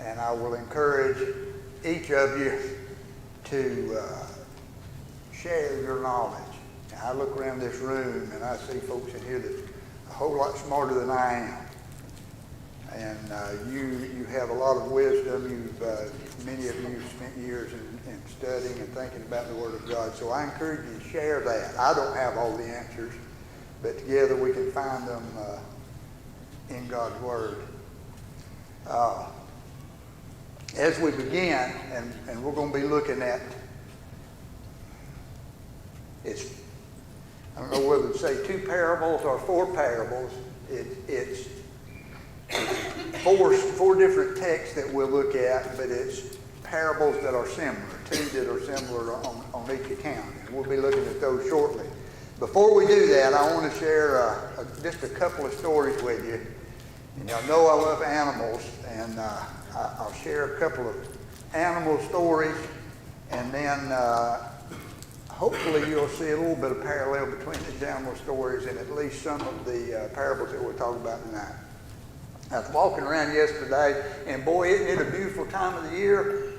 and I will encourage each of you to share your knowledge. And I look around this room and I see folks in here that are a whole lot smarter than I am. And you have a lot of wisdom. Many of you spent years in studying and thinking about the Word of God. So I encourage you to share that. I don't have all the answers, but together we can find them in God's Word. As we begin, and we're going to be looking at, I don't know whether to say 2 parables or 4 parables. It's four different texts that we'll look at, but it's parables that are similar, 2 that are similar on each account. And we'll be looking at those shortly. Before we do that, I want to share just a couple of stories with you. And y'all know I love animals, and I'll share a couple of animal stories, and then hopefully you'll see a little bit of parallel between these animal stories and at least some of the parables that we'll talk about tonight. I was walking around yesterday, and boy, isn't it a beautiful time of the year?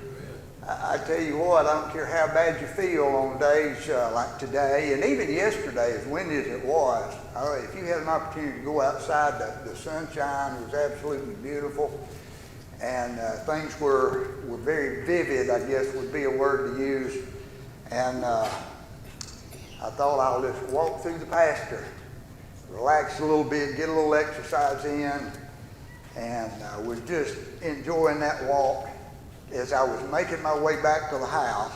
I tell you what, I don't care how bad you feel on days like today, and even yesterday, as windy as it was, if you had an opportunity to go outside, the sunshine was absolutely beautiful, and things were very vivid, I guess would be a word to use. And I thought I'll just walk through the pasture, relax a little bit, get a little exercise in, and I was just enjoying that walk. As I was making my way back to the house,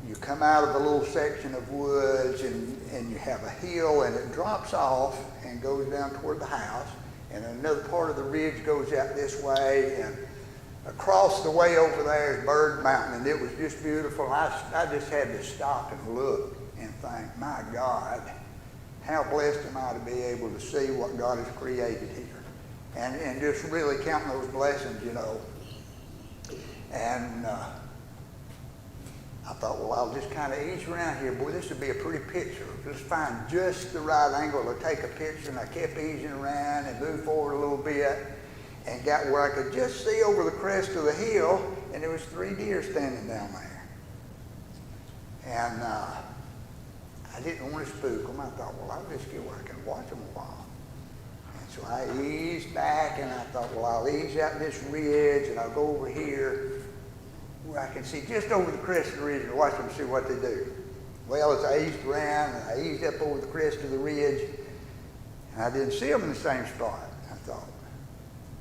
you come out of a little section of woods, and you have a hill, and it drops off and goes down toward the house, and another part of the ridge goes out this way, and across the way over there is Bird Mountain, and it was just beautiful. I just had to stop and look and think, my God, how blessed am I to be able to see what God has created here. And just really counting those blessings, you know. And I thought, well, I'll just kind of ease around here. Boy, this would be a pretty picture. Just find just the right angle to take a picture. And I kept easing around and moved forward a little bit and got where I could just see over the crest of the hill, and there was 3 deer standing down there. And I didn't want to spook them. I thought, well, I'll just get where I can watch them a while. So I eased back, and I thought, well, I'll ease out this ridge, and I'll go over here where I can see just over the crest of the ridge and watch them see what they do. Well, as I eased around, and I eased up over the crest of the ridge, and I didn't see them in the same spot. I thought,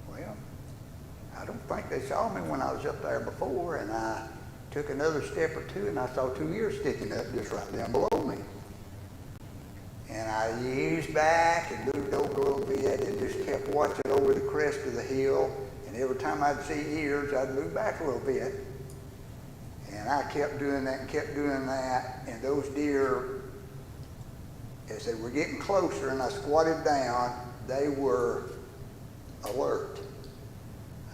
well, I don't think they saw me when I was up there before, and I took another step or 2, and I saw 2 ears sticking up just right down below me. And I eased back and moved over a little bit and just kept watching over the crest of the hill. And every time I'd see ears, I'd move back a little bit. And I kept doing that and kept doing that. And those deer, as they were getting closer and I squatted down, they were alert.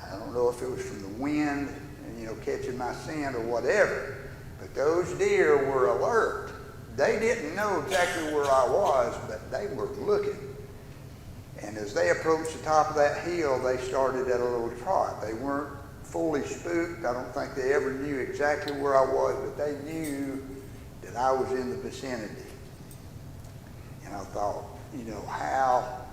I don't know if it was from the wind and, catching my scent or whatever, but those deer were alert. They didn't know exactly where I was, but they were looking. And as they approached the top of that hill, they started at a little trot. They weren't fully spooked. I don't think they ever knew exactly where I was, but they knew that I was in the vicinity. And I thought, how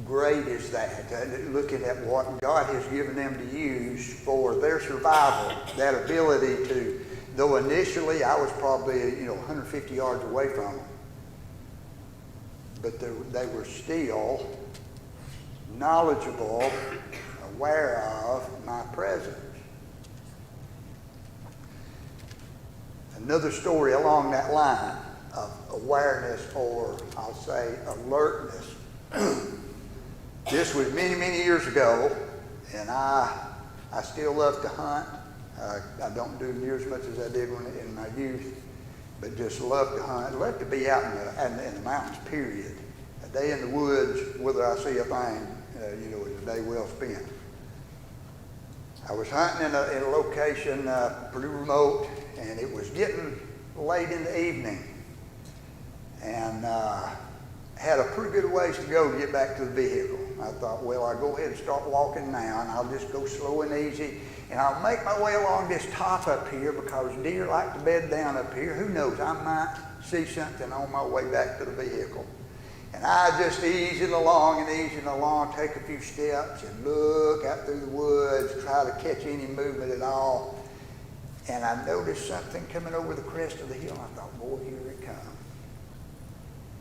great is that? Looking at what God has given them to use for their survival, that ability to, though initially I was probably 150 yards away from them, but they were still knowledgeable, aware of my presence. Another story along that line of awareness, or I'll say alertness. This was many, many years ago, and I still love to hunt. I don't do near as much as I did in my youth, but just love to hunt. I love to be out in the mountains, period. A day in the woods, whether I see a thing, is a day well spent. I was hunting in a location pretty remote, and it was getting late in the evening. And had a pretty good ways to go to get back to the vehicle. I thought, well, I'll go ahead and start walking now, and I'll just go slow and easy, and I'll make my way along this top up here because deer like to bed down up here. Who knows, I might see something on my way back to the vehicle. And I just easing along, take a few steps and look out through the woods, try to catch any movement at all. And I noticed something coming over the crest of the hill. I thought, boy, here it comes.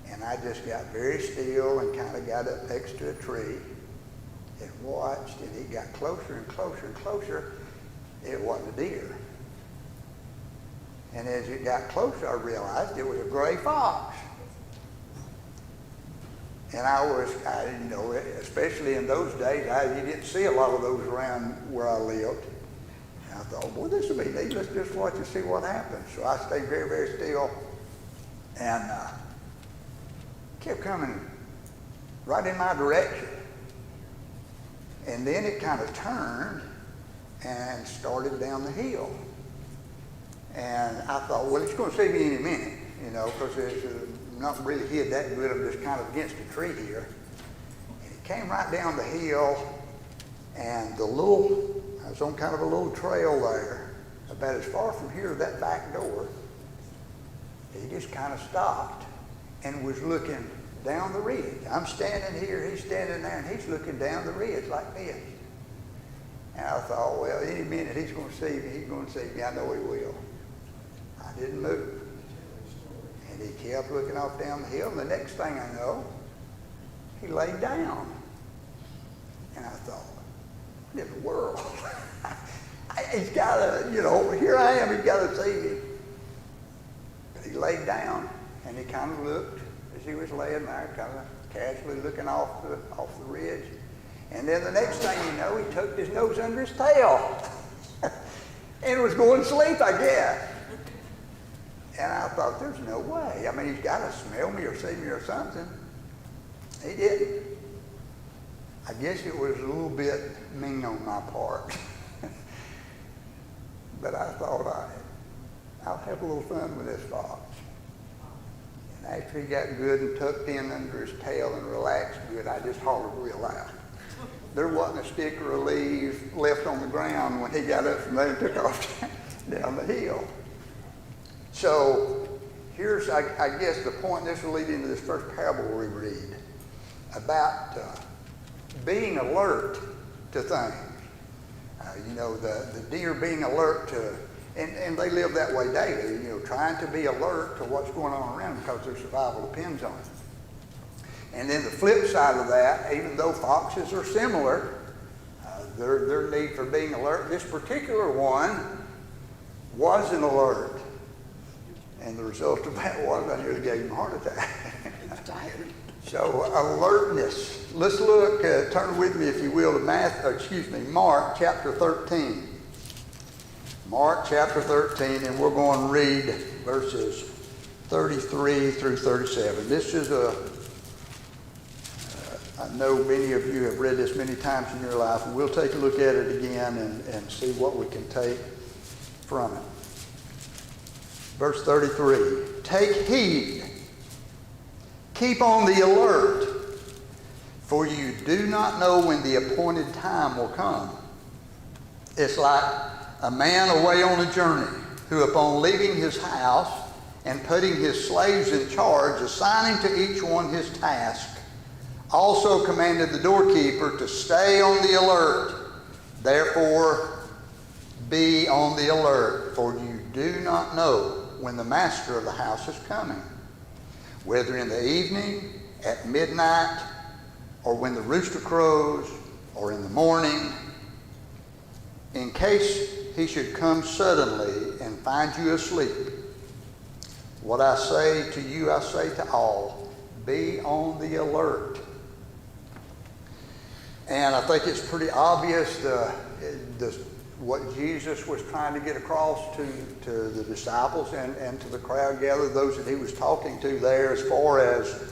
And I just got very still and kind of got up next to a tree and watched, and it got closer and closer and closer. It wasn't a deer. And as it got closer, I realized it was a gray fox. And I didn't know it, especially in those days, you didn't see a lot of those around where I lived. And I thought, boy, this will be neat. Let's just watch and see what happens. So I stayed very, very still and kept coming right in my direction. And then it kind of turned and started down the hill. And I thought, well, it's going to see me any minute, because it's not really hid that good. I'm just kind of against a tree here. And it came right down the hill, and I was on kind of a little trail there, about as far from here to that back door. He just kind of stopped and was looking down the ridge. I'm standing here, he's standing there, and he's looking down the ridge like this. And I thought, well, any minute he's going to see me. He's going to see me. I know he will. I didn't move. And he kept looking off down the hill, and the next thing I know, he laid down. And I thought, what in the world? He's got to, here I am, he's got to see me. But he laid down, and he kind of looked as he was laying there, kind of casually looking off the ridge. And then the next thing you know, he tucked his nose under his tail and was going to sleep, I guess. And I thought, there's no way. I mean, he's got to smell me or see me or something. He didn't. I guess it was a little bit mean on my part. But I thought, I'll have a little fun with this fox. And after he got good and tucked in under his tail and relaxed good, I just hollered real loud. There wasn't a stick or a leaf left on the ground when he got up from there and took off down the hill. So here's, I guess, the point. This will lead into this first parable we read about being alert to things. The deer being alert to, and they live that way daily, trying to be alert to what's going on around them because their survival depends on it. And then the flip side of that, even though foxes are similar, their need for being alert, this particular one wasn't alert. And the result of that was I nearly gave him a heart attack. So alertness. Let's look, turn with me if you will to Mark chapter 13. Mark chapter 13, and we're going to read verses 33 through 37. This is I know many of you have read this many times in your life, and we'll take a look at it again and see what we can take from it. Verse 33, take heed, keep on the alert, for you do not know when the appointed time will come. It's like a man away on a journey who, upon leaving his house and putting his slaves in charge, assigning to each one his task, also commanded the doorkeeper to stay on the alert. Therefore, be on the alert, for you do not know when the master of the house is coming, whether in the evening, at midnight, or when the rooster crows, or in the morning, in case he should come suddenly and find you asleep. What I say to you, I say to all, be on the alert. And I think it's pretty obvious what Jesus was trying to get across to the disciples and to the crowd gathered, those that he was talking to there, as far as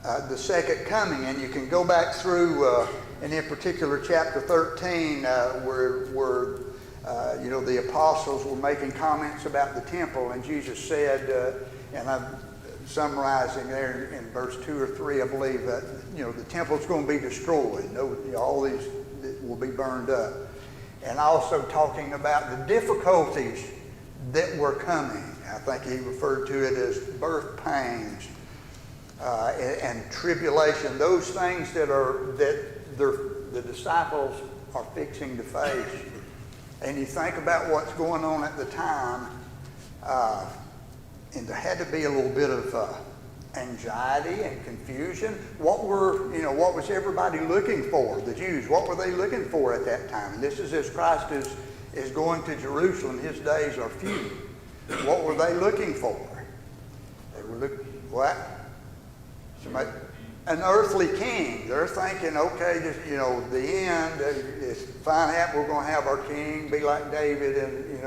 the second coming. And you can go back through, and in particular chapter 13, where the apostles were making comments about the temple, and Jesus said, and summarizing there in verse 2 or 3, I believe, that, the temple's going to be destroyed. All these will be burned up. And also talking about the difficulties that were coming. I think he referred to it as birth pangs and tribulation. Those things that the disciples are fixing to face. And you think about what's going on at the time, and there had to be a little bit of anxiety and confusion. What was everybody looking for? The Jews, what were they looking for at that time? And this is as Christ is going to Jerusalem. His days are few. What were they looking for? They were looking, what? An earthly king. They're thinking, okay, the end is fine. We're going to have our king be like David, and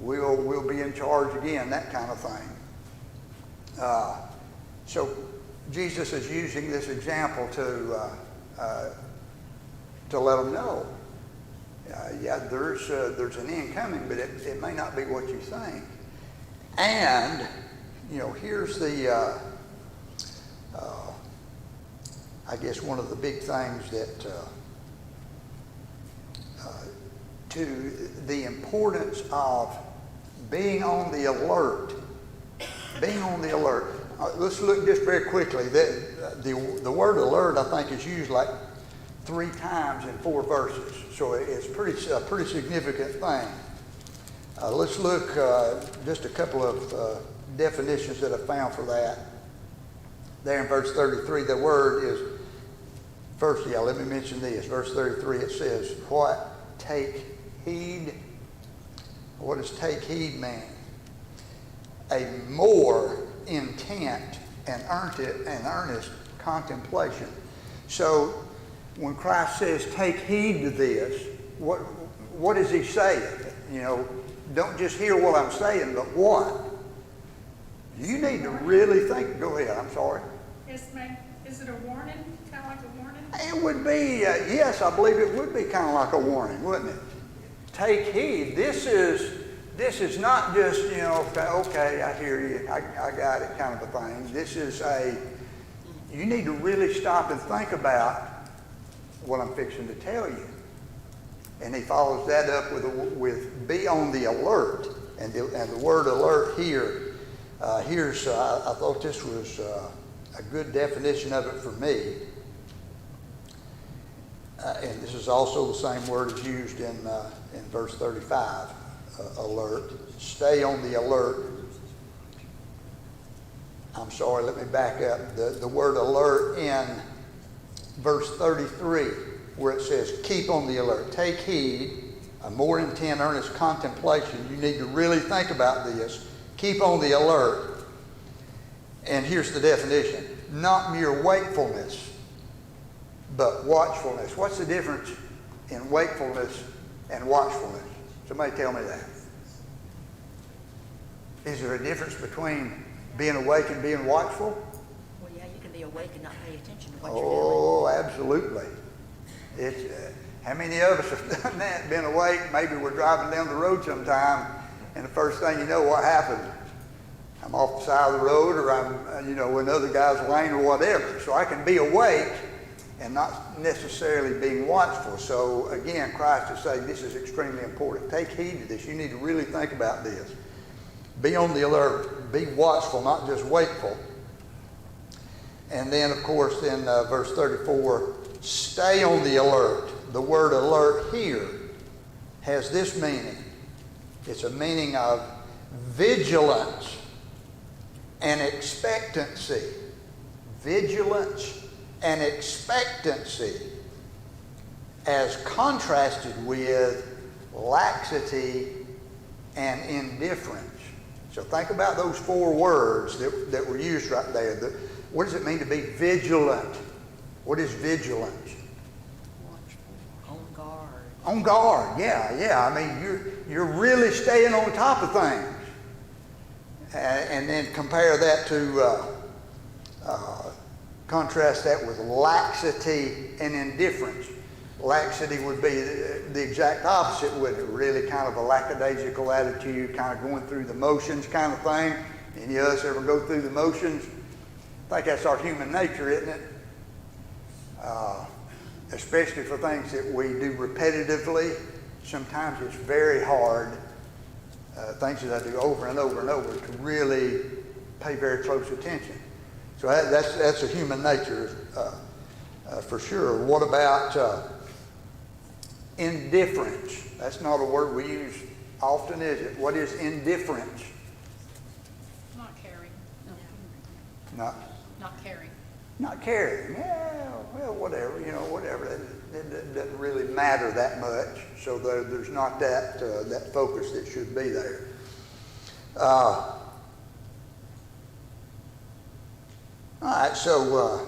we'll be in charge again. That kind of thing. So Jesus is using this example to let them know, there's an end coming, but it may not be what you think. And here's the I guess one of the big things that to the importance of being on the alert. Being on the alert. Let's look just very quickly. The word alert, I think, is used like 3 times in 4 verses. So it's a pretty significant thing. Let's look just a couple of definitions that I found for that. There in verse 33, the word is, first, let me mention this. Verse 33, it says, what? Take heed. What does take heed mean? A more intent and earnest contemplation. So when Christ says take heed to this, what is he saying? Don't just hear what I'm saying, but what? You need to really think. Go ahead, I'm sorry. Yes, ma'am. Is it a warning? Kind of like a warning? It would be, yes, I believe it would be kind of like a warning, wouldn't it? Take heed. This is not just, okay, I hear you, I got it kind of a thing. This is you need to really stop and think about what I'm fixing to tell you. And he follows that up with be on the alert. And the word alert here, I thought this was a good definition of it for me. And this is also the same word as used in verse 35. Alert. Stay on the alert. I'm sorry, let me back up. The word alert in verse 33, where it says, keep on the alert. Take heed, a more intent, earnest contemplation. You need to really think about this. Keep on the alert. And here's the definition. Not mere wakefulness, but watchfulness. What's the difference in wakefulness and watchfulness? Somebody tell me that. Is there a difference between being awake and being watchful? Well, yeah, you can be awake and not pay attention to what you're doing. Oh, absolutely. How many of us have done that? Been awake, maybe we're driving down the road sometime, and the first thing you know, what happened? I'm off the side of the road, or I'm, in other guy's lane or whatever. So I can be awake and not necessarily being watchful. So again, Christ is saying this is extremely important. Take heed to this. You need to really think about this. Be on the alert. Be watchful, not just wakeful. And then, of course, in verse 34, stay on the alert. The word alert here has this meaning. It's a meaning of vigilance and expectancy. Vigilance and expectancy as contrasted with laxity and indifference. So think about those 4 words that were used right there. What does it mean to be vigilant? What is vigilance? Watchful, on guard. On guard, yeah. I mean, you're really staying on top of things. And then compare that to contrast that with laxity and indifference. Laxity would be the exact opposite, wouldn't it? Really kind of a lackadaisical attitude, kind of going through the motions kind of thing. Any of us ever go through the motions? I think that's our human nature, isn't it? Especially for things that we do repetitively. Sometimes it's very hard, things that I do over and over and over, to really pay very close attention. So that's a human nature for sure. What about indifference? That's not a word we use often, is it? What is indifference? Not caring. Not caring. Not caring. Yeah, well, whatever, whatever. It doesn't really matter that much. So there's not that focus that should be there. All right, so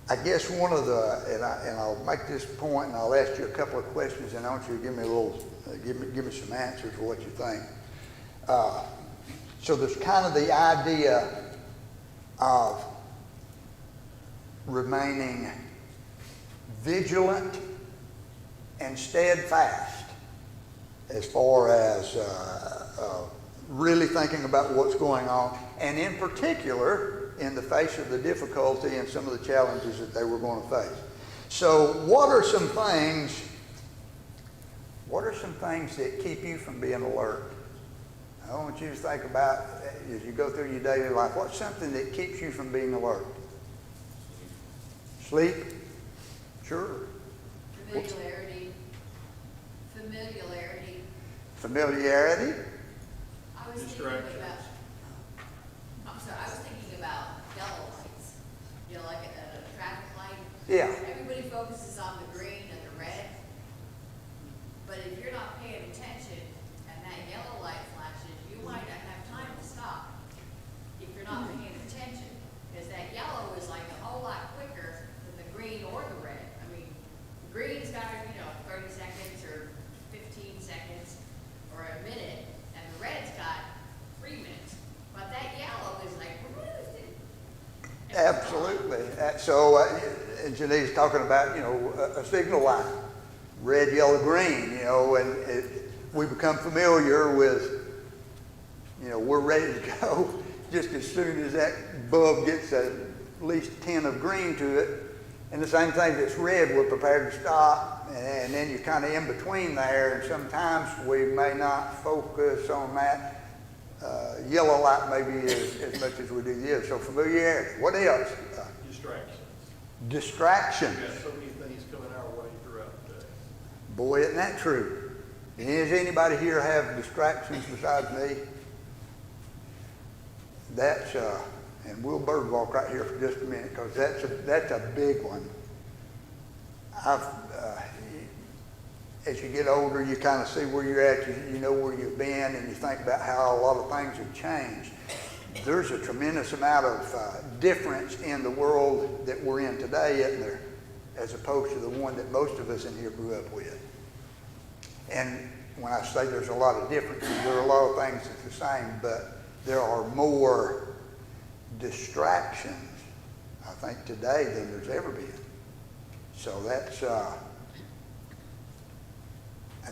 I guess one of the, and I'll make this point, and I'll ask you a couple of questions, and I want you to give me a little, give me some answers for what you think. So there's kind of the idea of remaining vigilant and steadfast as far as really thinking about what's going on, and in particular in the face of the difficulty and some of the challenges that they were going to face. So what are some things that keep you from being alert? I want you to think about, as you go through your daily life, what's something that keeps you from being alert? Sleep? Sure. Familiarity. Familiarity? I was thinking about yellow lights. Like at a traffic light. Yeah. Everybody focuses on the green and the red. But if you're not paying attention and that yellow light flashes, you might not have time to stop if you're not paying attention. Because that yellow is like a whole lot quicker than the green or the red. I mean, the green's got, 30 seconds or 15 seconds or a minute, and the red's got 3 minutes. But that yellow is like, Absolutely. So, and Janine's talking about, a signal light, red, yellow, green, and we become familiar with, we're ready to go just as soon as that bulb gets at least 10 of green to it. And the same thing that's red, we're prepared to stop, and then you're kind of in between there, and sometimes we may not focus on that yellow light maybe as much as we do the other. So familiarity. What else? Distractions. Distractions. We've got so many things coming our way throughout the day. Boy, isn't that true? Does anybody here have distractions besides me? That's, and we'll bird walk right here for just a minute, because that's a big one. As you get older, you kind of see where you're at, you know where you've been, and you think about how a lot of things have changed. There's a tremendous amount of difference in the world that we're in today, isn't there, as opposed to the one that most of us in here grew up with. And when I say there's a lot of differences, there are a lot of things that's the same, but there are more distractions, I think, today than there's ever been. So that's, I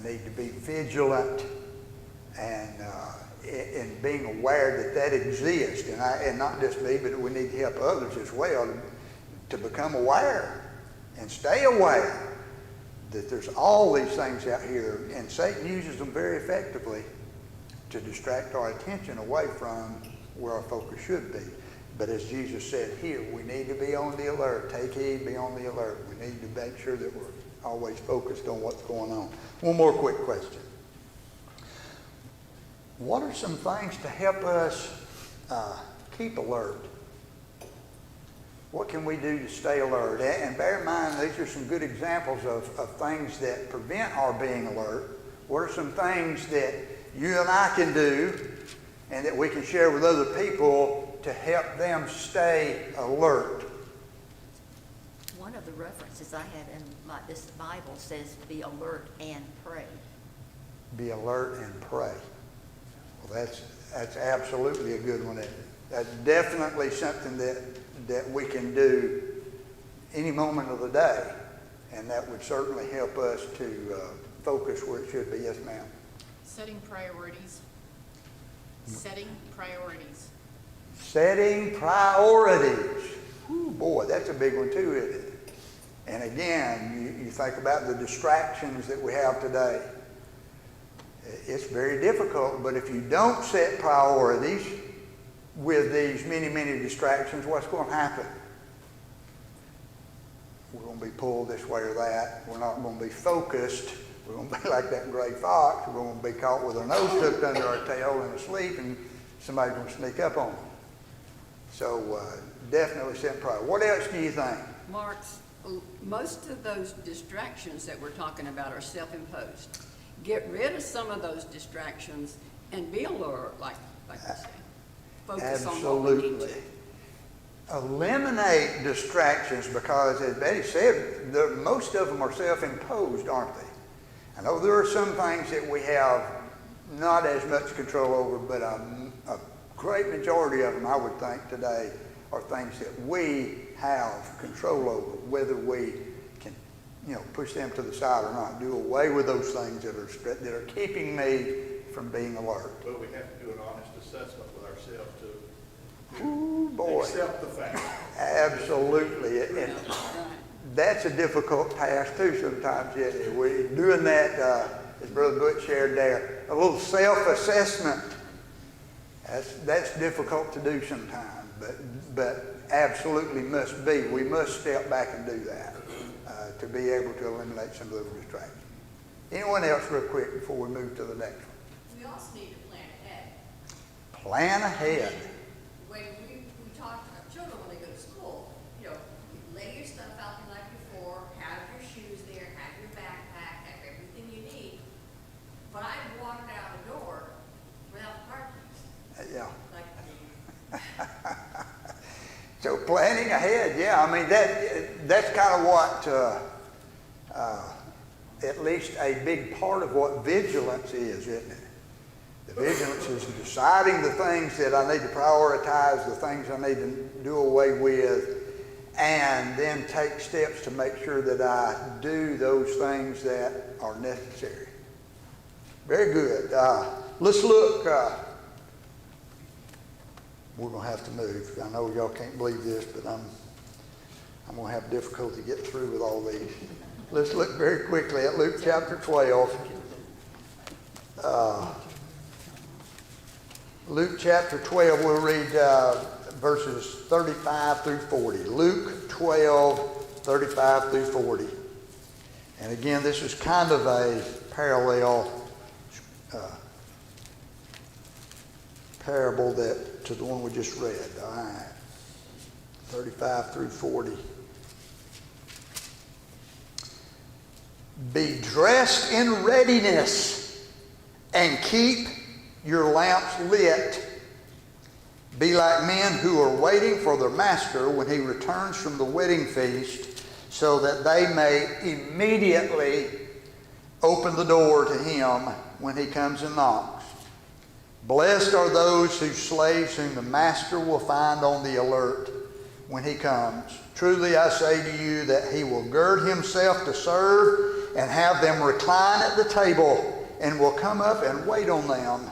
need to be vigilant and in being aware that exists, and not just me, but we need to help others as well to become aware and stay aware that there's all these things out here, and Satan uses them very effectively to distract our attention away from where our focus should be. But as Jesus said here, we need to be on the alert. Take heed, be on the alert. We need to make sure that we're always focused on what's going on. One more quick question. What are some things to help us keep alert? What can we do to stay alert? And bear in mind, these are some good examples of things that prevent our being alert. What are some things that you and I can do and that we can share with other people to help them stay alert? One of the references I had in this Bible says be alert and pray. Be alert and pray. Well, that's absolutely a good one. That's definitely something that we can do any moment of the day, and that would certainly help us to focus where it should be. Yes, ma'am. Setting priorities. Setting priorities. Setting priorities. Ooh, boy, that's a big one too, isn't it? And again, you think about the distractions that we have today. It's very difficult, but if you don't set priorities with these many, many distractions, what's going to happen? We're going to be pulled this way or that. We're not going to be focused. We're going to be like that gray fox. We're going to be caught with our nose tucked under our tail and asleep, and somebody's going to sneak up on them. So definitely set priorities. What else do you think? Mark, most of those distractions that we're talking about are self-imposed. Get rid of some of those distractions and be alert, like you say. Focus on what we need Absolutely. to. Eliminate distractions because, as Betty said, most of them are self-imposed, aren't they? I know there are some things that we have not as much control over, but a great majority of them, I would think, today are things that we have control over, whether we can, push them to the side or not. Do away with those things that are keeping me from being alert. But we have to do an honest assessment with ourselves to Ooh, boy. accept the fact. Absolutely. And that's a difficult task too sometimes, isn't it? We're doing that, as Brother Butch shared there, a little self-assessment. That's difficult to do sometimes, but absolutely must be. We must step back and do that to be able to eliminate some of those distractions. Anyone else real quick before we move to the next one? We also need to plan ahead. Plan ahead. When we talk to our children when they go to school, lay your stuff out the night before, have your shoes there, have your backpack, have everything you need. But I walked out the door without the car keys. Yeah. Like, So planning ahead, yeah, I mean, that's kind of what, at least a big part of what vigilance is, isn't it? The vigilance is deciding the things that I need to prioritize, the things I need to do away with, and then take steps to make sure that I do those things that are necessary. Very good. Let's look. We're going to have to move. I know y'all can't believe this, but I'm going to have difficulty getting through with all these. Let's look very quickly at Luke chapter 12. Luke chapter 12, we'll read verses 35 through 40. Luke 12, 35 through 40. And again, this is kind of a parallel parable to the one we just read. All right. 35 through 40. Be dressed in readiness and keep your lamps lit. Be like men who are waiting for their master when he returns from the wedding feast, so that they may immediately open the door to him when he comes and knocks. Blessed are those whose slaves whom the master will find on the alert when he comes. Truly I say to you that he will gird himself to serve and have them recline at the table, and will come up and wait on them.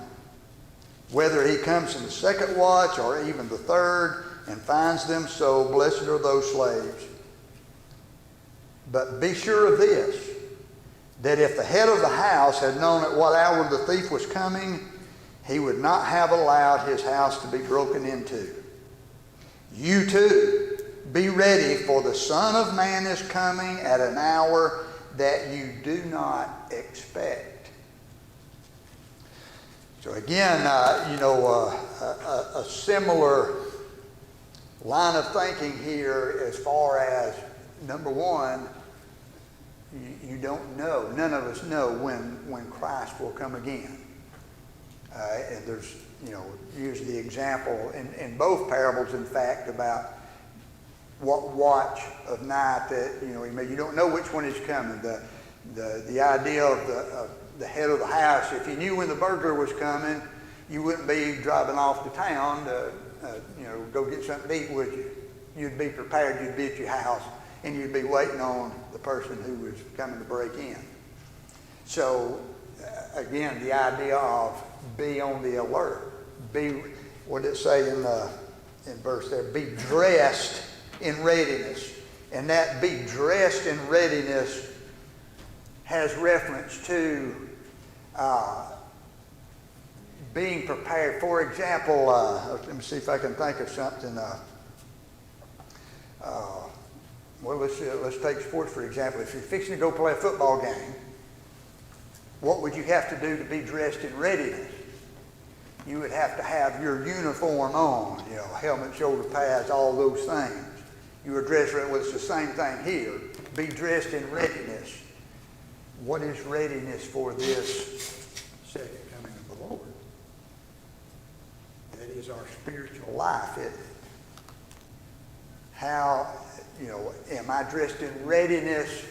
Whether he comes in the second watch or even the third and finds them so, blessed are those slaves. But be sure of this, that if the head of the house had known at what hour the thief was coming, he would not have allowed his house to be broken into. You too, be ready, for the Son of Man is coming at an hour that you do not expect. So again, a similar line of thinking here as far as, number one, you don't know. None of us know when Christ will come again. And there's, use the example in both parables, in fact, about what watch of night that, you don't know which one is coming. The idea of the head of the house, if you knew when the burglar was coming, you wouldn't be driving off to town to, go get something to eat, would you? You'd be prepared, you'd be at your house, and you'd be waiting on the person who was coming to break in. So, again, the idea of be on the alert, what did it say in verse there? Be dressed in readiness. And that be dressed in readiness has reference to being prepared. For example, let me see if I can think of something. Well, let's take sports for example. If you're fixing to go play a football game, what would you have to do to be dressed in readiness? You would have to have your uniform on, helmet, shoulder pads, all those things. You were dressed right. Well, it's the same thing here. Be dressed in readiness. What is readiness for this second coming of the Lord? That is our spiritual life. How, am I dressed in readiness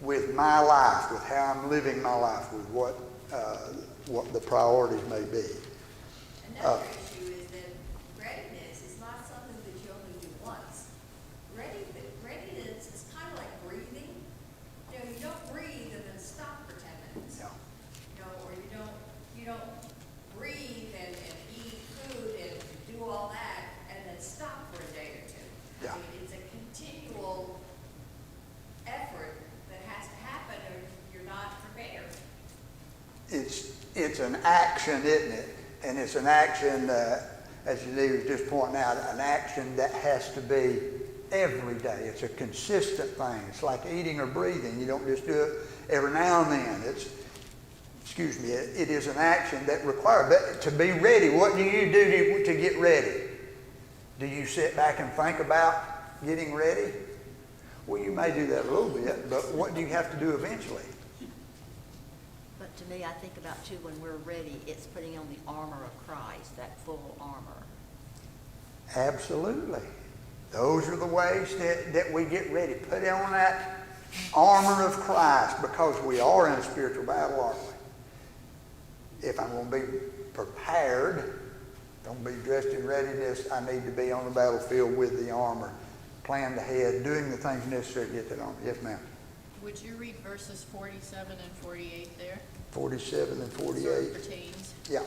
with my life, with how I'm living my life, with what the priorities may be? Another issue is that readiness is not something that you only do once. Readiness is kind of like breathing. You don't breathe and then stop for 10 minutes. Yeah. Or you don't breathe and eat food and do all that and then stop for a day or two. Yeah. I mean, it's a continual effort that has to happen or you're not prepared. It's an action, isn't it? And it's an action, as you was just pointing out, an action that has to be every day. It's a consistent thing. It's like eating or breathing. You don't just do it every now and then. It is an action that requires, but to be ready, what do you do to get ready? Do you sit back and think about getting ready? Well, you may do that a little bit, but what do you have to do eventually? But to me, I think about too, when we're ready, it's putting on the armor of Christ, that full armor. Absolutely. Those are the ways that we get ready. Put on that armor of Christ, because we are in a spiritual battle, aren't we? If I'm going to be prepared, don't be dressed in readiness, I need to be on the battlefield with the armor, planned ahead, doing the things necessary to get that armor. Yes, ma'am. Would you read verses 47 and 48 there? 47 and 48. Sort of pertains. Yeah.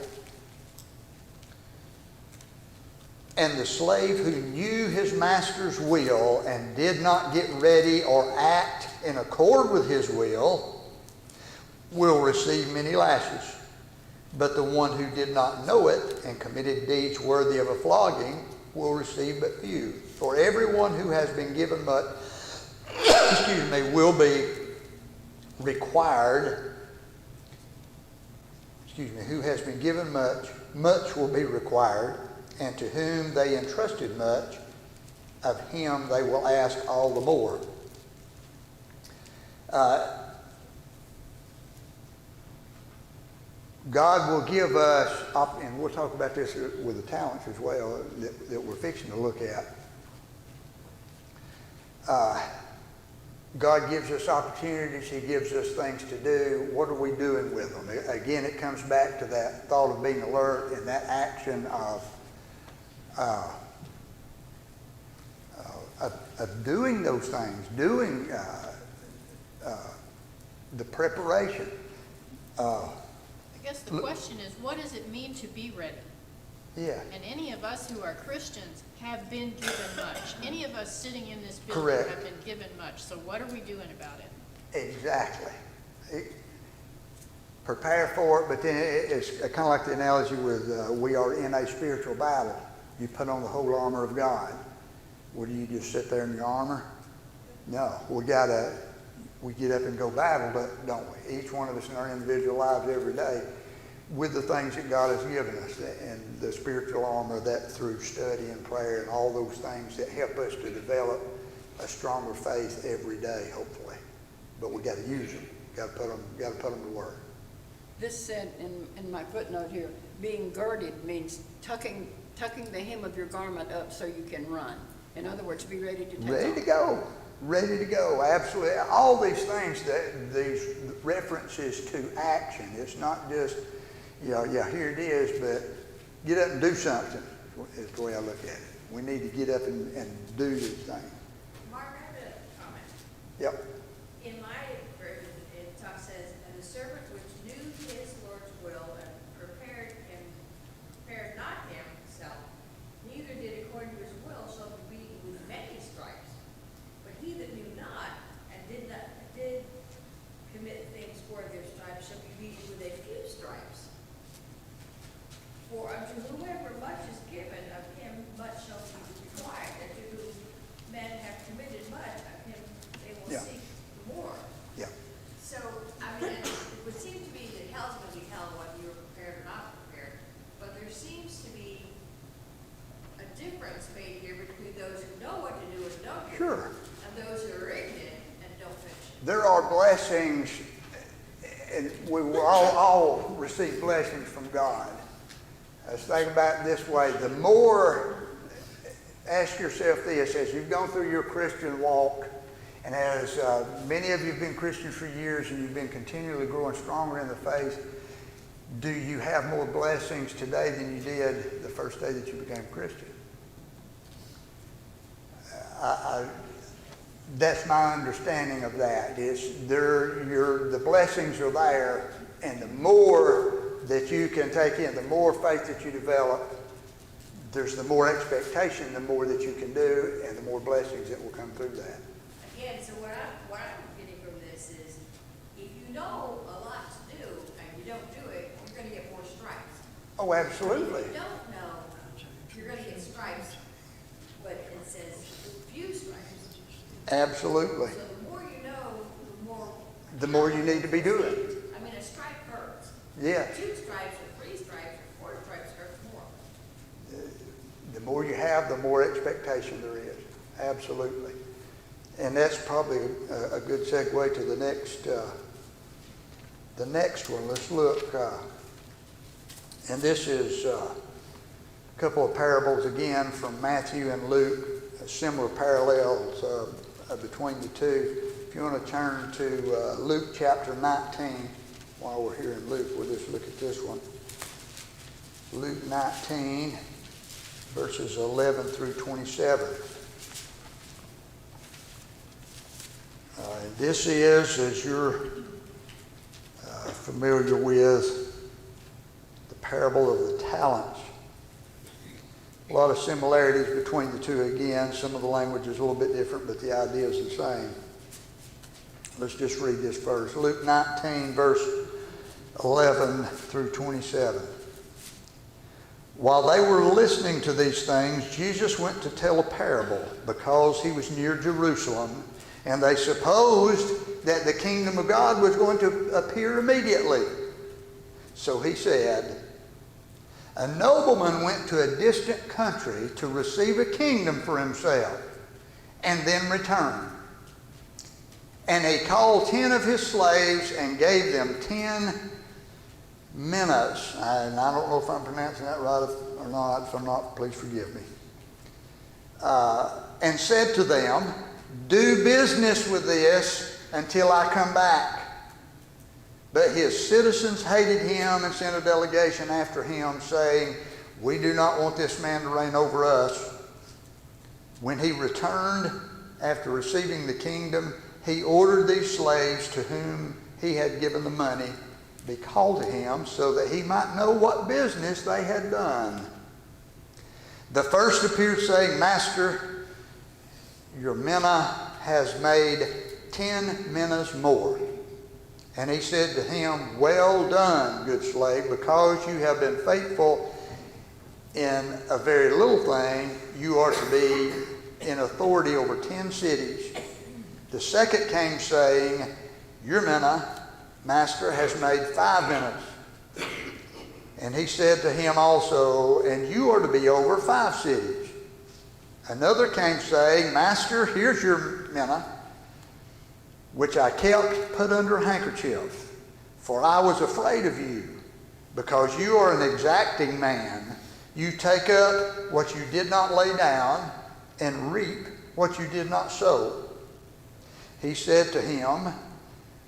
And the slave who knew his master's will and did not get ready or act in accord with his will receive many lashes. But the one who did not know it and committed deeds worthy of a flogging will receive but few. For everyone who has been given much, will be required, who has been given much, much will be required, and to whom they entrusted much, of him they will ask all the more. God will give us, and we'll talk about this with the talents as well that we're fixing to look at. God gives us opportunities. He gives us things to do. What are we doing with them? Again, it comes back to that thought of being alert and that action of doing those things, doing the preparation. I guess the question is, what does it mean to be ready? Yeah. And any of us who are Christians have been given much. Any of us sitting in this building Correct. have been given much. So what are we doing about it? Exactly. Prepare for it, but then it's kind of like the analogy with we are in a spiritual battle. You put on the whole armor of God. What do you just sit there in your armor? No, we get up and go battle, don't we? Each one of us in our individual lives every day with the things that God has given us and the spiritual armor that through study and prayer and all those things that help us to develop a stronger faith every day, hopefully. But we got to use them. Got to put them to work. This said in my footnote here, being girded means tucking the hem of your garment up so you can run. In other words, be ready to take Ready off. to go. Ready to go. Absolutely. All these things, these references to action. It's not just, here it is, but get up and do something is the way I look at it. We need to get up and do these things. Mark, I have a comment. Yep. In my version, it says, and the servant which knew his Lord's will and prepared not him there are blessings, and we will all receive blessings from God. Let's think about it this way. The more, ask yourself this, as you've gone through your Christian walk, and as many of you have been Christians for years and you've been continually growing stronger in the faith, do you have more blessings today than you did the first day that you became a Christian? That's my understanding of that. The blessings are there, and the more that you can take in, the more faith that you develop, there's the more expectation, the more that you can do, and the more blessings that will come through that. Again, so what I'm getting from this is, if you know a lot to do and you don't do it, you're going to get more stripes. Oh, absolutely. If you don't know, you're going to get stripes, but it says few stripes. Absolutely. So the more you know, The more you need to be doing. I mean, a stripe hurts. Yeah. 2 stripes or 3 stripes or 4 stripes hurts more. The more you have, the more expectation there is. Absolutely. And that's probably a good segue to the next one. Let's look. And this is a couple of parables again from Matthew and Luke, similar parallels between the two. If you want to turn to Luke chapter 19, while we're here in Luke, we'll just look at this one. Luke 19, verses 11 through 27. This is, as you're familiar with, the parable of the talents. A lot of similarities between the two again. Some of the language is a little bit different, but the idea is the same. Let's just read this verse. Luke 19, verse 11 through 27. While they were listening to these things, Jesus went to tell a parable because he was near Jerusalem, and they supposed that the kingdom of God was going to appear immediately. So he said, a nobleman went to a distant country to receive a kingdom for himself and then return. And he called 10 of his slaves and gave them 10 minas. And I don't know if I'm pronouncing that right or not. If I'm not, please forgive me. And said to them, do business with this until I come back. But his citizens hated him and sent a delegation after him, saying, we do not want this man to reign over us. When he returned after receiving the kingdom, he ordered these slaves to whom he had given the money be called to him, so that he might know what business they had done. The first appeared, saying, Master, your mina has made 10 minas more. And he said to him, well done, good slave, because you have been faithful in a very little thing, you are to be in authority over 10 cities. The second came, saying, your mina, master, has made 5 minas. And he said to him also, and you are to be over 5 cities. Another came, saying, Master, here's your mina, which I kept put under a handkerchief, for I was afraid of you, because you are an exacting man. You take up what you did not lay down, and reap what you did not sow. He said to him,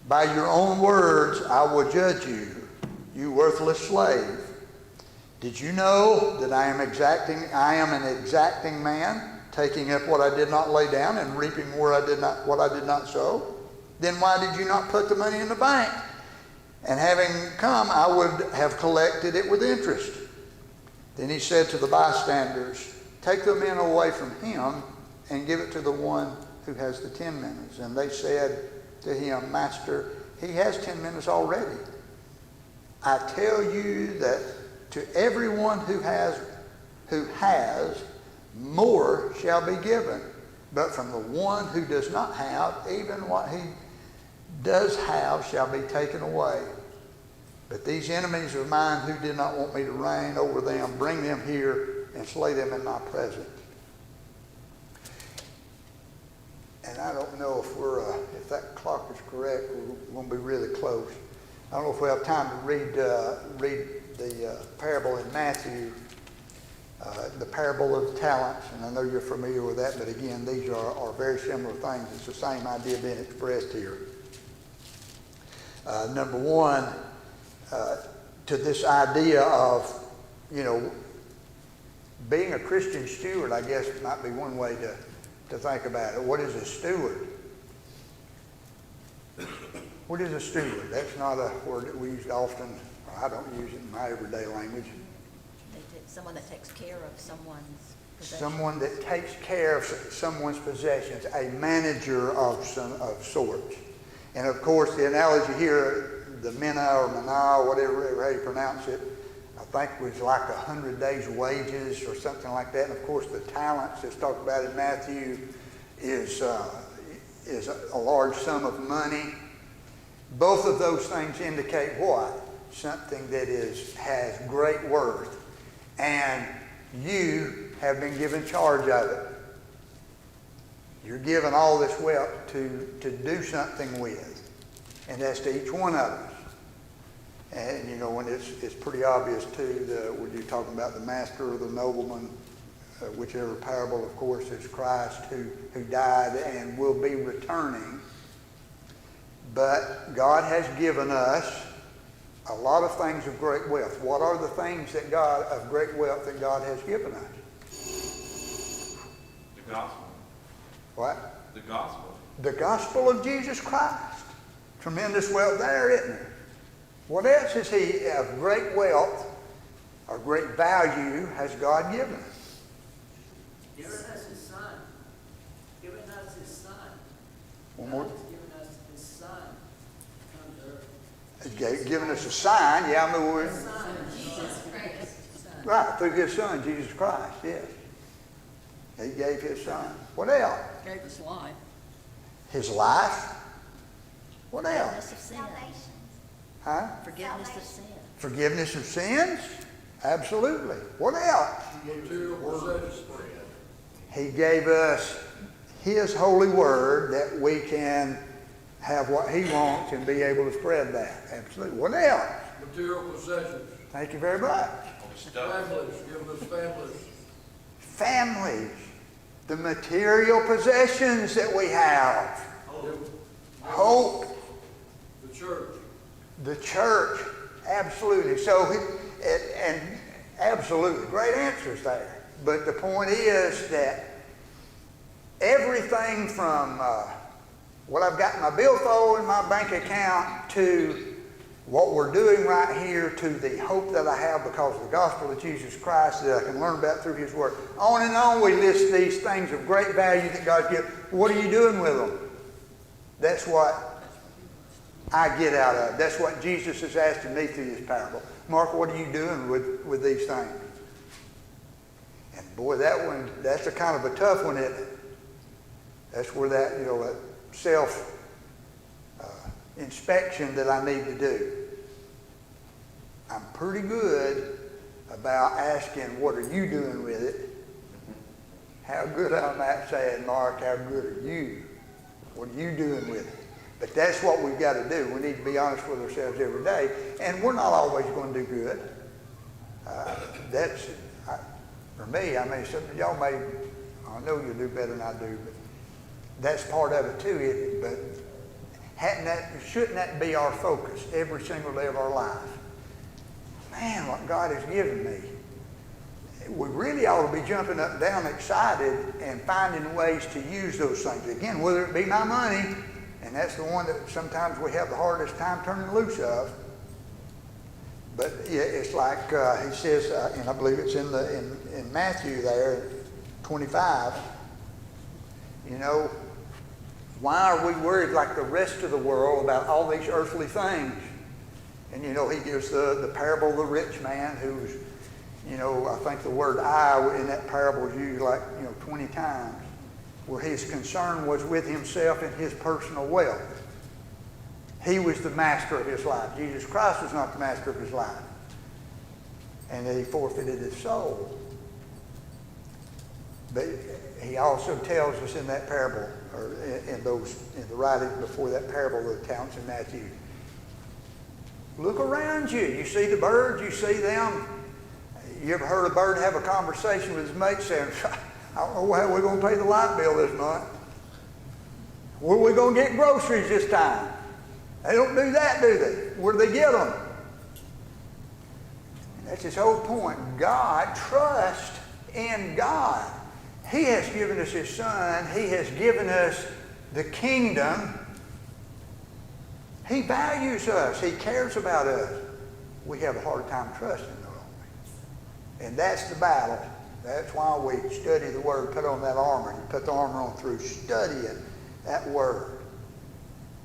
by your own words I will judge you, you worthless slave. Did you know that I am an exacting man, taking up what I did not lay down and reaping what I did not sow? Then why did you not put the money in the bank? And having come, I would have collected it with interest. Then he said to the bystanders, take the men away from him and give it to the one who has the 10 minas. And they said to him, Master, he has 10 minas already. I tell you that to everyone who has, more shall be given. But from the one who does not have, even what he does have shall be taken away. But these enemies of mine who did not want me to reign over them, bring them here and slay them in my presence. And I don't know if that clock is correct. We're going to be really close. I don't know if we have time to read the parable in Matthew, the parable of the talents, and I know you're familiar with that, but again, these are very similar things. It's the same idea being expressed here. Number one, to this idea of, being a Christian steward, I guess might be one way to think about it. What is a steward? What is a steward? That's not a word that we use often. I don't use it in my everyday language. Someone that takes care of someone's possessions. Someone that takes care of someone's possessions, a manager of sorts. And of course, the analogy here, the mina or mana, whatever how you pronounce it, I think was like 100 days' wages or something like that. And of course, the talents that's talked about in Matthew is a large sum of money. Both of those things indicate what? Something that has great worth. And you have been given charge of it. You're given all this wealth to do something with. And that's to each one of us. And when it's pretty obvious too, when you're talking about the master or the nobleman, whichever parable, of course, is Christ who died and will be returning. But God has given us a lot of things of great wealth. What are the things of great wealth that God has given us? The gospel. What? The gospel. The gospel of Jesus Christ. Tremendous wealth there, isn't there? What else is he of great wealth or great value has God given us? Given us his son. Given us his son. One more. God has given us his son to come to earth. He's given us a sign. Yeah, I mean, His son. Jesus Christ. right, through his son, Jesus Christ, yes. He gave his son. What else? Gave us life. His life. What else? Forgiveness of sin. Huh? Forgiveness of sin. Forgiveness of sins? Absolutely. What else? Material possessions. He gave us his holy word that we can have what he wants and be able to spread that. Absolutely. What else? Material possessions. Thank you very much. Families, giving us families. Families. The material possessions that we have. Hope. The church. The church. Absolutely. So, and absolutely, great answers there. But the point is that everything from what I've got in my billfold in my bank account to what we're doing right here to the hope that I have because of the gospel of Jesus Christ that I can learn about through his word. On and on we list these things of great value that God's given. What are you doing with them? That's what I get out of it. That's what Jesus is asking me through this parable. Mark, what are you doing with these things? And boy, that's a kind of a tough one, isn't it? That's where that, that self-inspection that I need to do. I'm pretty good about asking, what are you doing with it? How good I'm at saying, Mark, how good are you? What are you doing with it? But that's what we've got to do. We need to be honest with ourselves every day. And we're not always going to do good. For me, I mean, some of y'all may, I know you'll do better than I do, but that's part of it too, isn't it? But shouldn't that be our focus every single day of our life? Man, what God has given me. We really ought to be jumping up and down excited and finding ways to use those things. Again, whether it be my money, and that's the one that sometimes we have the hardest time turning loose of. But yeah, it's like he says, and I believe it's in Matthew there, 25. Why are we worried like the rest of the world about all these earthly things? And he gives the parable of the rich man who's, I think the word "I" in that parable is used 20 times, where his concern was with himself and his personal wealth. He was the master of his life. Jesus Christ was not the master of his life. And he forfeited his soul. But he also tells us in that parable, or in the writings before that parable of the talents in Matthew, look around you. You see the birds, you see them. You ever heard a bird have a conversation with his mate saying, I don't know how we're going to pay the light bill this month. Where are we going to get groceries this time? They don't do that, do they? Where do they get them? And that's his whole point. God, trust in God. He has given us his Son. He has given us the kingdom. He values us. He cares about us. We have a hard time trusting, though, don't we? And that's the battle. That's why we study the Word, put on that armor. You put the armor on through studying that Word.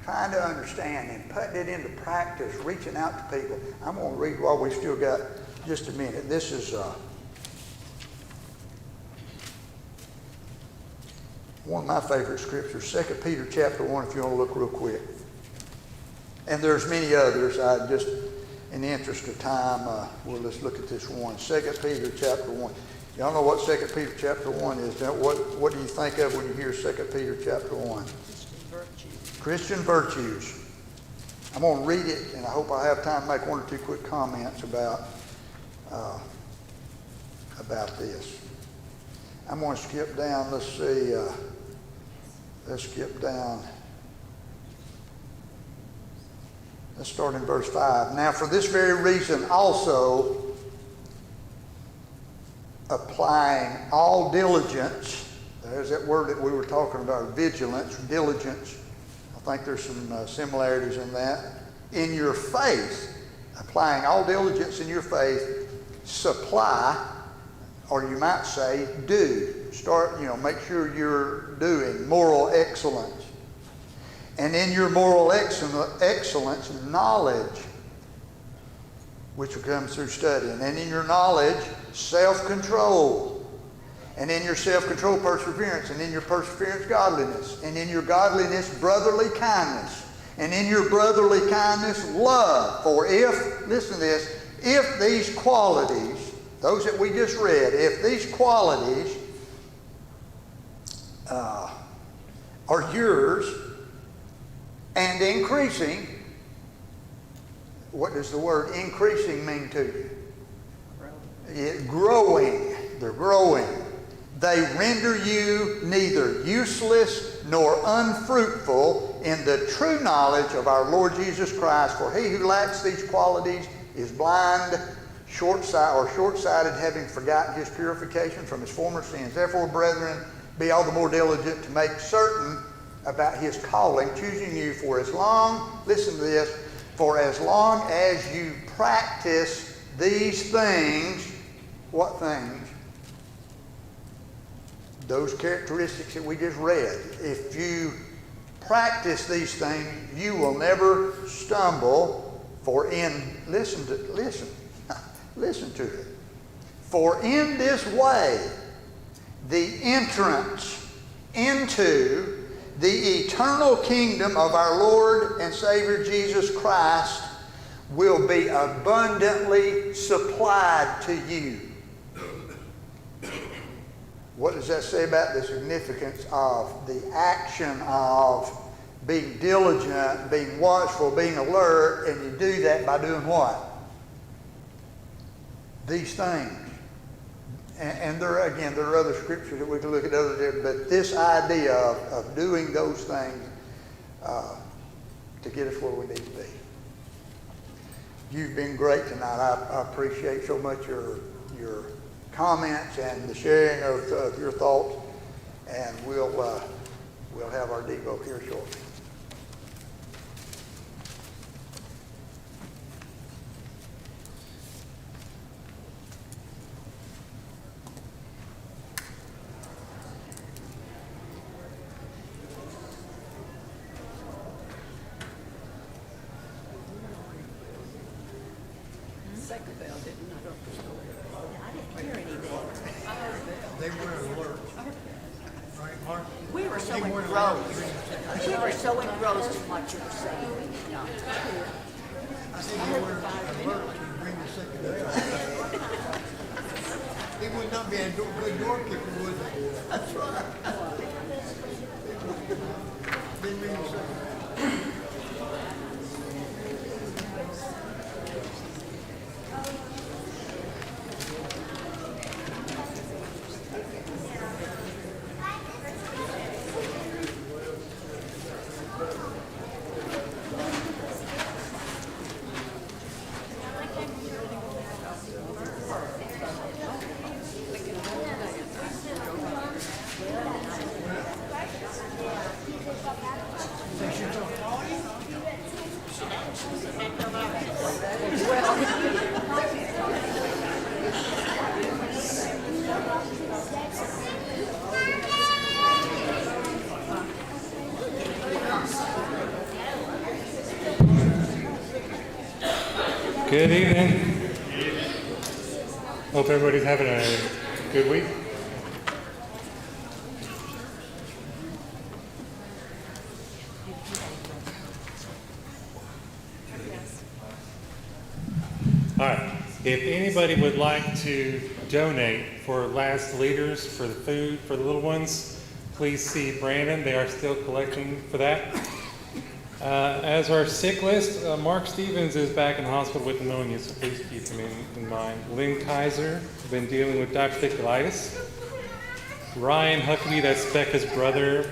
Trying to understand and putting it into practice, reaching out to people. I'm going to read while we still got just a minute. This is one of my favorite scriptures, 2 Peter chapter 1, if you want to look real quick. And there's many others. I just, in the interest of time, we'll just look at this one. 2 Peter chapter 1. Y'all know what 2 Peter chapter 1 is. Now, what do you think of when you hear 2 Peter chapter 1? Christian virtues. I'm going to read it, and I hope I have time to make one or two quick comments about this. I'm going to skip down. Let's see. Let's skip down. Let's start in verse 5. Now, for this very reason also, applying all diligence, there's that word that we were talking about, vigilance, diligence. I think there's some similarities in that. In your faith, applying all diligence in your faith, supply, or you might say do. Start, make sure you're doing moral excellence. And in your moral excellence, knowledge, which comes through studying. And in your knowledge, self-control. And in your self-control, perseverance. And in your perseverance, godliness. And in your godliness, brotherly kindness. And in your brotherly kindness, love. For if, listen to this, if these qualities, those that we just read, if these qualities are yours and increasing, what does the word increasing mean to you? Growing. They're growing. They render you neither useless nor unfruitful in the true knowledge of our Lord Jesus Christ. For he who lacks these qualities is blind, short-sighted, having forgotten his purification from his former sins. Therefore, brethren, be all the more diligent to make certain about his calling, choosing you for as long, listen to this, for as long as you practice these things. What things? Those characteristics that we just read. If you practice these things, you will never stumble. For in, listen to it. For in this way, the entrance into the eternal kingdom of our Lord and Savior Jesus Christ will be abundantly supplied to you. What does that say about the significance of the action of being diligent, being watchful, being alert, and you do that by doing what? These things. And there are other scriptures that we can look at but this idea of doing those things to get us where we need to be. You've been great tonight. I appreciate so much your comments and the sharing of your thoughts, and we'll have our Devo here shortly. Second bell didn't, I don't know. I didn't hear anything. They weren't alert. Right, Mark? We were so They weren't engrossed. alert. We were so engrossed in what you were saying. We did not hear. I said you weren't alert when you bring the second bell. He would not be a good doorkeeper, would he? That's right. Didn't mean to say. Good evening. Hope everybody's having a good week. All right. If anybody would like to donate for Last Leaders for the food for the little ones, please see Brandon. They are still collecting for that. As our sick list, Mark Stevens is back in the hospital with pneumonia, so please keep him in mind. Lynn Kaiser, been dealing with diverticulitis. Ryan Huckabee, that's Becca's brother,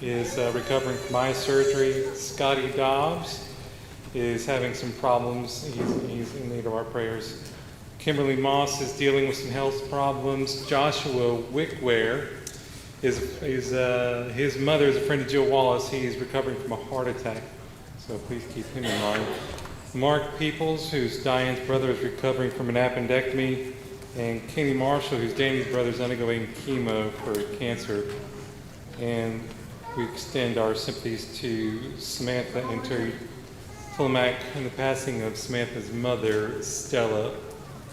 is recovering from eye surgery. Scotty Dobbs is having some problems. He's in need of our prayers. Kimberly Moss is dealing with some health problems. Joshua Wickware his mother is a friend of Jill Wallace. He is recovering from a heart attack, so please keep him in mind. Mark Peoples, who's Diane's brother, is recovering from an appendectomy, and Kenny Marshall, who's Danny's brother, is undergoing chemo for cancer. And we extend our sympathies to Samantha and Terry Tillamook in the passing of Samantha's mother, Stella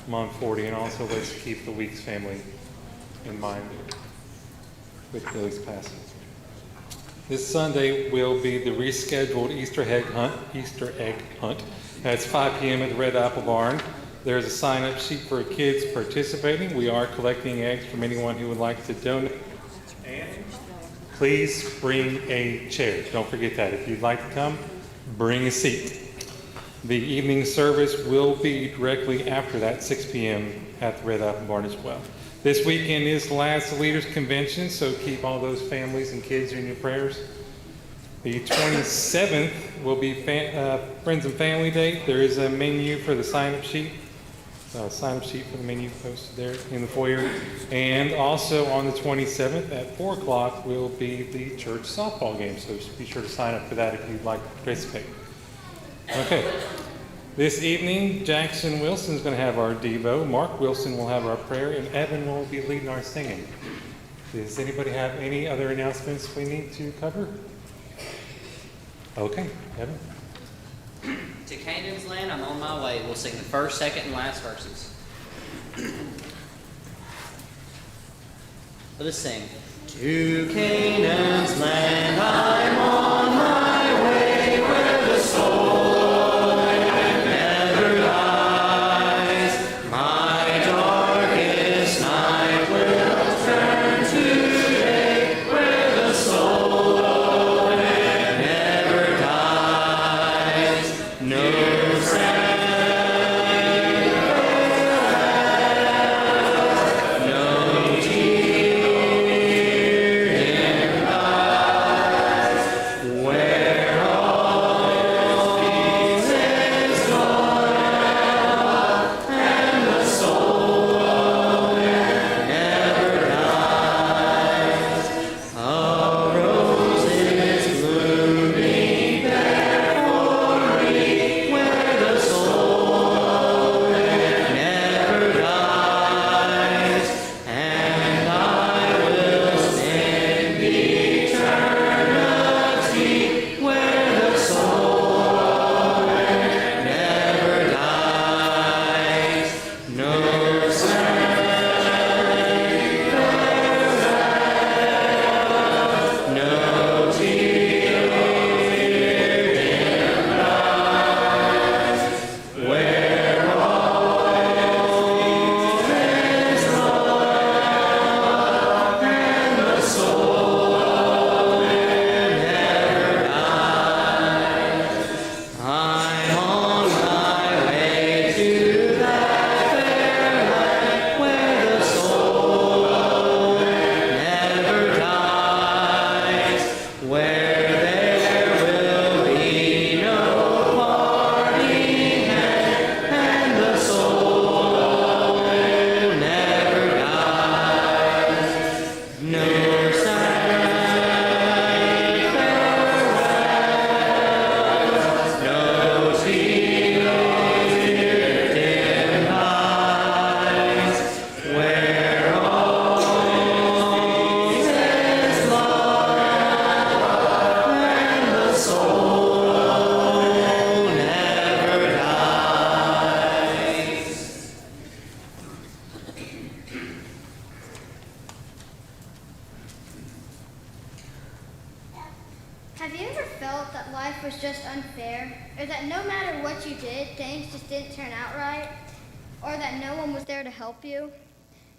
Monforti, and also let's keep the Weeks family in mind with Billy's passing. This Sunday will be the rescheduled Easter egg hunt. That's 5 p.m. at the Red Apple Barn. There's a sign-up sheet for kids participating. We are collecting eggs from anyone who would like to donate. And please bring a chair. Don't forget that. If you'd like to come, bring a seat. The evening service will be directly after that, 6 p.m. at the Red Apple Barn as well. This weekend is the Last Leaders Convention, so keep all those families and kids in your prayers. The 27th will be Friends and Family Day. There is a menu for the sign-up sheet. Sign-up sheet for the menu posted there in the foyer. And also on the 27th at 4 o'clock will be the church softball game, so be sure to sign up for that if you'd like to participate. Okay. This evening, Jackson Wilson is going to have our Devo. Mark Wilson will have our prayer, and Evan will be leading our singing. Does anybody have any other announcements we need to cover? Okay, Evan. To Canaan's land, I'm on my way. We'll sing the first, second, and last verses. Let us sing. To Canaan's land, I'm on my way, where the soul Have you ever felt that life was just unfair? Or that no matter what you did, things just didn't turn out right? Or that no one was there to help you?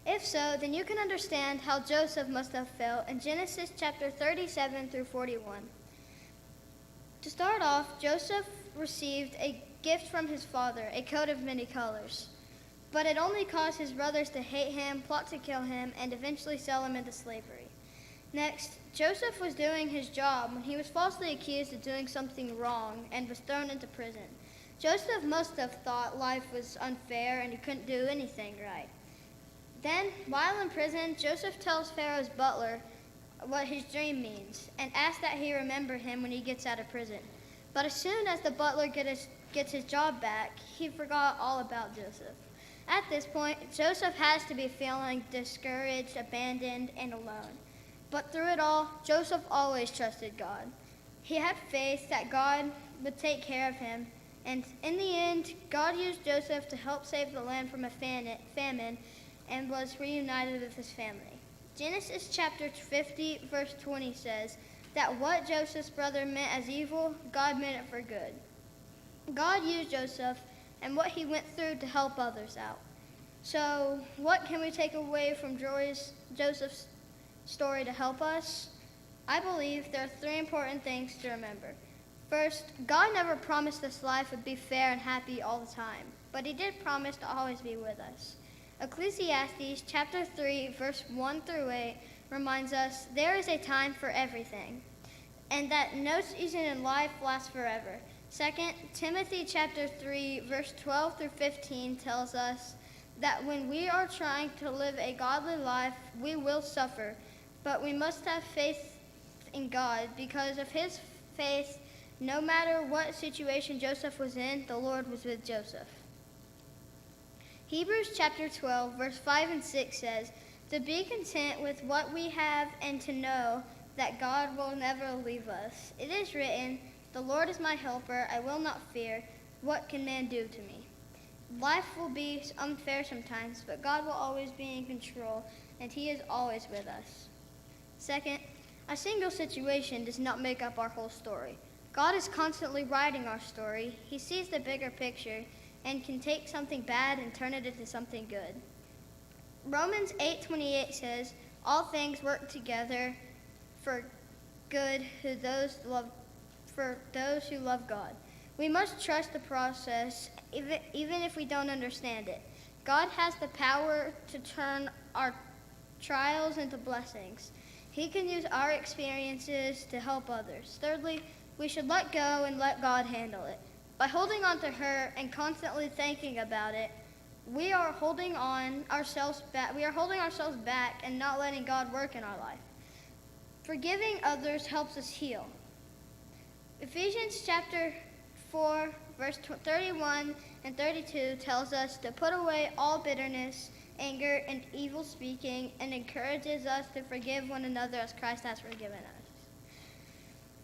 If so, then you can understand how Joseph must have felt in Genesis chapter 37 through 41. To start off, Joseph received a gift from his father, a coat of many colors. But it only caused his brothers to hate him, plot to kill him, and eventually sell him into slavery. Next, Joseph was doing his job when he was falsely accused of doing something wrong and was thrown into prison. Joseph must have thought life was unfair and he couldn't do anything right. Then, while in prison, Joseph tells Pharaoh's butler what his dream means and asks that he remember him when he gets out of prison. But as soon as the butler gets his job back, he forgot all about Joseph. At this point, Joseph has to be feeling discouraged, abandoned, and alone. But through it all, Joseph always trusted God. He had faith that God would take care of him, and in the end, God used Joseph to help save the land from a famine and was reunited with his family. Genesis chapter 50, verse 20 says that what Joseph's brother meant as evil, God meant it for good. God used Joseph and what he went through to help others out. So, what can we take away from Joseph's story to help us? I believe there are 3 important things to remember. First, God never promised this life would be fair and happy all the time, but he did promise to always be with us. Ecclesiastes chapter 3, verse 1 through 8 reminds us there is a time for everything, and that no season in life lasts forever. Second, Timothy chapter 3, verse 12 through 15 tells us that when we are trying to live a godly life, we will suffer, but we must have faith in God. Because of his faith, no matter what situation Joseph was in, the Lord was with Joseph. Hebrews chapter 12, verse 5 and 6 says, to be content with what we have and to know that God will never leave us. It is written, the Lord is my helper, I will not fear. What can man do to me? Life will be unfair sometimes, but God will always be in control, and he is always with us. Second, a single situation does not make up our whole story. God is constantly writing our story. He sees the bigger picture and can take something bad and turn it into something good. Romans 8:28 says, all things work together for good for those who love God. We must trust the process, even if we don't understand it. God has the power to turn our trials into blessings. He can use our experiences to help others. Thirdly, we should let go and let God handle it. By holding on to hurt and constantly thinking about it, we are holding ourselves back and not letting God work in our life. Forgiving others helps us heal. Ephesians chapter 4, verse 31 and 32 tells us to put away all bitterness, anger, and evil speaking, and encourages us to forgive one another as Christ has forgiven us.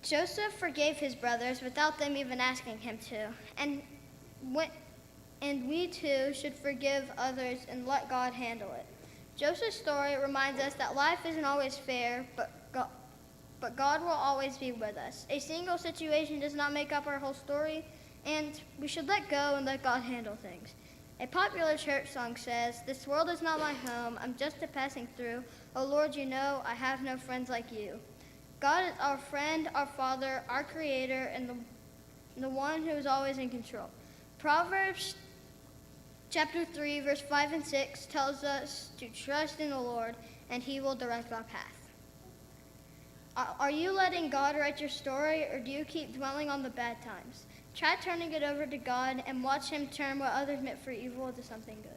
Joseph forgave his brothers without them even asking him to, and we too should forgive others and let God handle it. Joseph's story reminds us that life isn't always fair, but God will always be with us. A single situation does not make up our whole story, and we should let go and let God handle things. A popular church song says, this world is not my home, I'm just a passing through. Oh Lord, you know, I have no friends like you. God is our friend, our Father, our Creator, and the one who is always in control. Proverbs chapter 3, verse 5 and 6 tells us to trust in the Lord, and he will direct our path. Are you letting God write your story, or do you keep dwelling on the bad times? Try turning it over to God and watch him turn what others meant for evil into something good.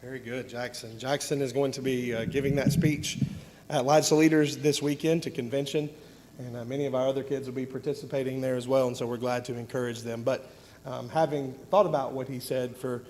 Very good, Jackson. Jackson is going to be giving that speech at Lights of Leaders this weekend to convention, and many of our other kids will be participating there as well, and so we're glad to encourage them. But having thought about what he said for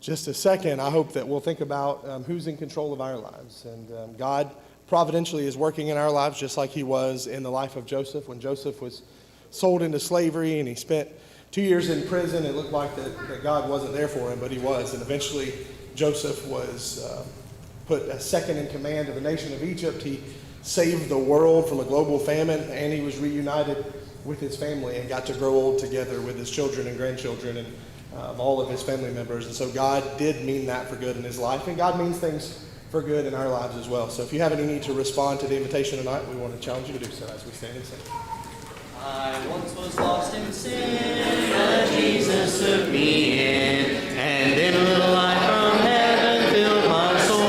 just a second, I hope that we'll think about who's in control of our lives. And God providentially is working in our lives just like he was in the life of Joseph. When Joseph was sold into slavery and he spent 2 years in prison, it looked like that God wasn't there for him, but he was. And eventually Joseph was put second in command of the nation of Egypt. He saved the world from a global famine, and he was reunited with his family and got to grow old together with his children and grandchildren and all of his family members. And so God did mean that for good in his life, and God means things for good in our lives as well. So if you have any need to respond to the invitation tonight, we want to challenge you to do so as we stand and sing. I once was lost in sin, but Jesus took me in, and in a little light from heaven filled my soul.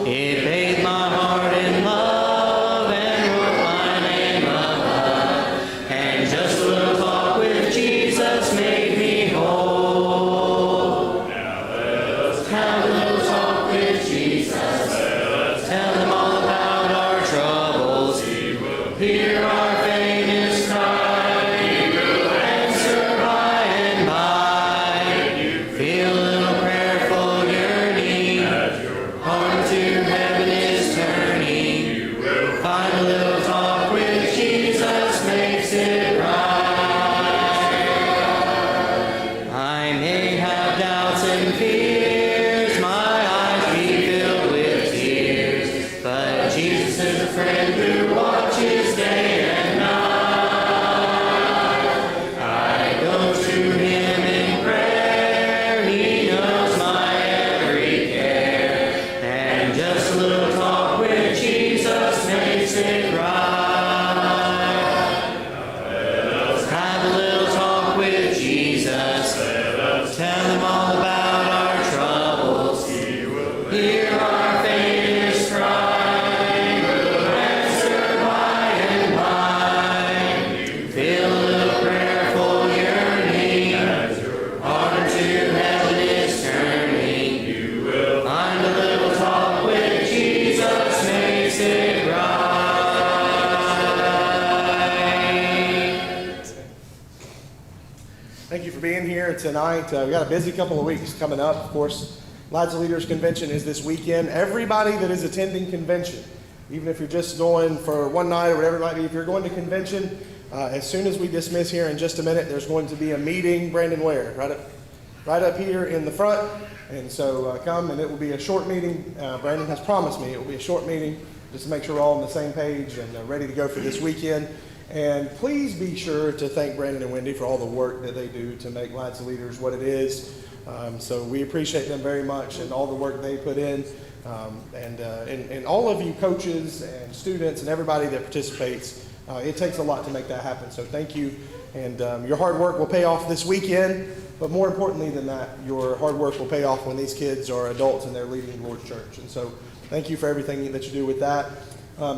It bathed my heart in love and wrote my name above, and just a little talk with Jesus made me whole. Now let us have a little talk with Jesus. Tell him all about our troubles. He will hear our faintest cry. He will answer by and by. Feel a little prayerful yearning. Heart to heaven is turning. Find a little talk with Jesus makes it right. I may have doubts and fears. My eyes be filled with tears. But Jesus is a friend who watches day and night. I go to him in prayer. He knows my every care. And just a little talk with Jesus makes it right. Let's have a little talk with Jesus. Tell him all about our troubles. He will hear our faintest cry. Answer by and by. Feel a little prayerful yearning. Heart to heaven is turning. Find a little talk with Jesus makes it right. Thank you for being here tonight. We've got a busy couple of weeks coming up. Of course, Lads of Leaders Convention is this weekend. Everybody that is attending convention, even if you're just going for one night or whatever it might be, if you're going to convention, as soon as we dismiss here in just a minute, there's going to be a meeting, Brandon, where? Right up here in the front. And so come, and it will be a short meeting. Brandon has promised me it will be a short meeting just to make sure we're all on the same page and ready to go for this weekend. And please be sure to thank Brandon and Wendy for all the work that they do to make Lads of Leaders what it is. So we appreciate them very much and all the work they put in. And all of you coaches and students and everybody that participates, it takes a lot to make that happen. So thank you. And your hard work will pay off this weekend. But more importantly than that, your hard work will pay off when these kids are adults and they're leading the Lord's church. And so thank you for everything that you do with that.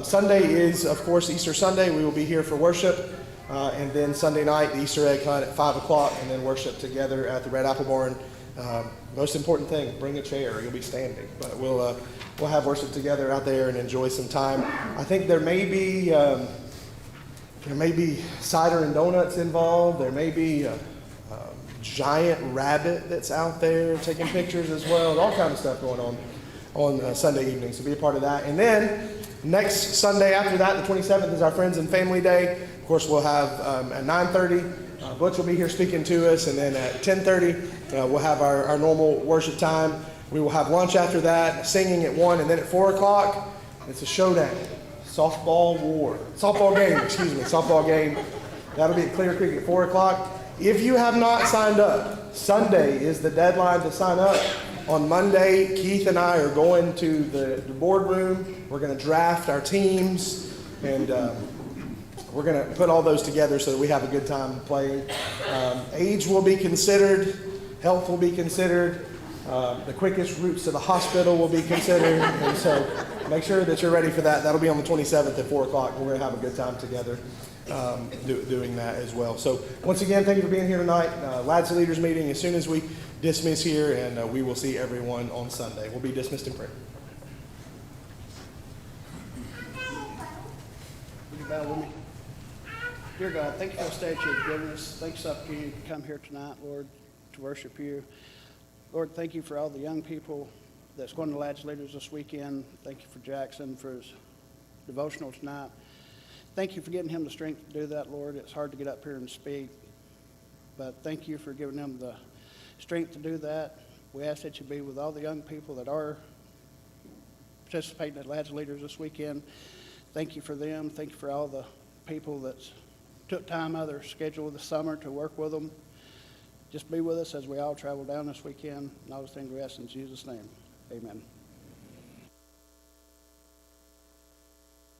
Sunday is, of course, Easter Sunday. We will be here for worship. And then Sunday night, the Easter egg hunt at 5 o'clock, and then worship together at the Red Apple Barn. Most important thing, bring a chair. You'll be standing. But we'll have worship together out there and enjoy some time. I think there may be cider and donuts involved. There may be a giant rabbit that's out there taking pictures as well. All kinds of stuff going on Sunday evening. So be a part of that. And then next Sunday after that, the 27th, is our Friends and Family Day. Of course, we'll have at 9:30, Butch will be here speaking to us. And then at 10:30, we'll have our normal worship time. We will have lunch after that, singing at 1. And then at 4 o'clock, it's a showdown. Softball game. That'll be at Clear Creek at 4 o'clock. If you have not signed up, Sunday is the deadline to sign up. On Monday, Keith and I are going to the boardroom. We're going to draft our teams, and we're going to put all those together so that we have a good time playing. Age will be considered. Health will be considered. The quickest routes to the hospital will be considered. And so make sure that you're ready for that. That'll be on the 27th at 4 o'clock. We're going to have a good time together doing that as well. So once again, thank you for being here tonight. Lads of Leaders meeting as soon as we dismiss here, and we will see everyone on Sunday. We'll be dismissed in prayer. Would you bow with me? Dear God, thank you for the day that you've given us. Thanks for the opportunity to come here tonight, Lord, to worship you. Lord, thank you for all the young people that's going to Lads Leaders this weekend. Thank you for Jackson for his devotional tonight. Thank you for giving him the strength to do that, Lord. It's hard to get up here and speak, but thank you for giving him the strength to do that. We ask that you be with all the young people that are participating at Lads Leaders this weekend. Thank you for them. Thank you for all the people that took time out of their schedule this summer to work with them. Just be with us as we all travel down this weekend. And all those things we ask in Jesus' name. Amen.